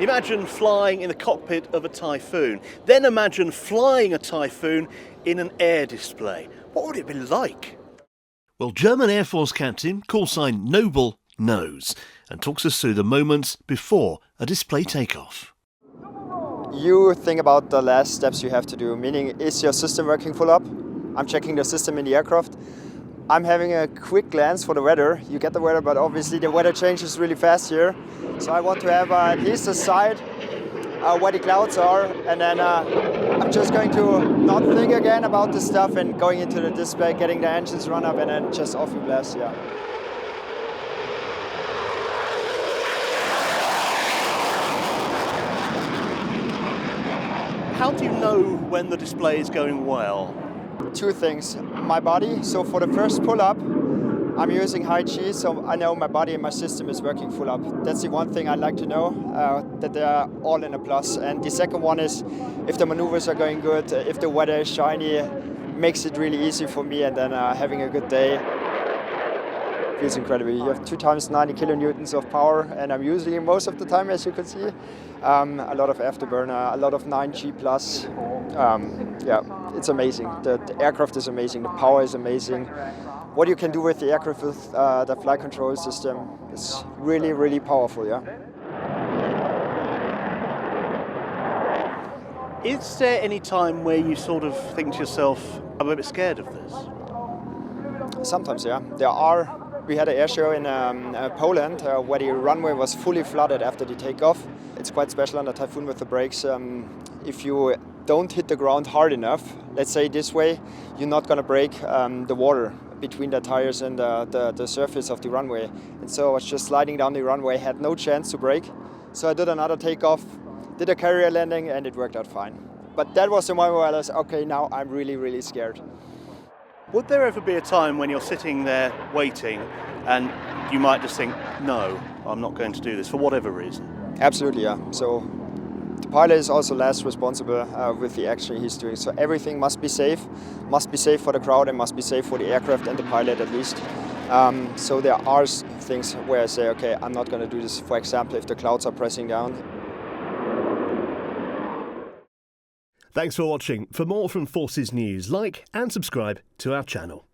Imagine flying in the cockpit of a Typhoon. Then imagine flying a Typhoon in an air display. What would it be like? Well, German Air Force Captain, callsign Noble, knows and talks us through the moments before a display takeoff. You think about the last steps you have to do, meaning is your system working full up? I'm checking the system in the aircraft. I'm having a quick glance for the weather. You get the weather, but obviously the weather changes really fast here. So I want to have at least a sight where the clouds are, and then I'm just going to not think again about the stuff and going into the display, getting the engines run up, and then just off you blast, yeah. How do you know when the display is going well? Two things. My body, so for the first pull-up, I'm using high G, so I know my body and my system is working full up. That's the one thing I'd like to know, that they are all in a plus. And the second one is if the maneuvers are going good, if the weather is shiny, makes it really easy for me, and then having a good day. Feels incredible. You have 2 times 90 kilonewtons of power, and I'm using it most of the time, as you can see. A lot of afterburner, a lot of 9G plus. Yeah, it's amazing. The aircraft is amazing. The power is amazing. What you can do with the aircraft with the flight control system is really, really powerful. Yeah. Is there any time where you sort of think to yourself, I'm a bit scared of this? Sometimes, yeah. There are. We had an air show in Poland where the runway was fully flooded after the takeoff. It's quite special on the Typhoon with the brakes. If you don't hit the ground hard enough, let's say this way, you're not going to break the water between the tires and the surface of the runway. And so I was just sliding down the runway, had no chance to brake. So I did another takeoff, did a carrier landing, and it worked out fine. But that was the moment where I was, okay, now I'm really, really scared. Would there ever be a time when you're sitting there waiting and you might just think, no, I'm not going to do this for whatever reason? Absolutely, yeah. So the pilot is also last responsible with the action he's doing. So everything must be safe for the crowd, and must be safe for the aircraft and the pilot at least. So there are things where I say, okay, I'm not going to do this. For example, if the clouds are pressing down. Thanks for watching. For more from Forces News, like and subscribe to our channel.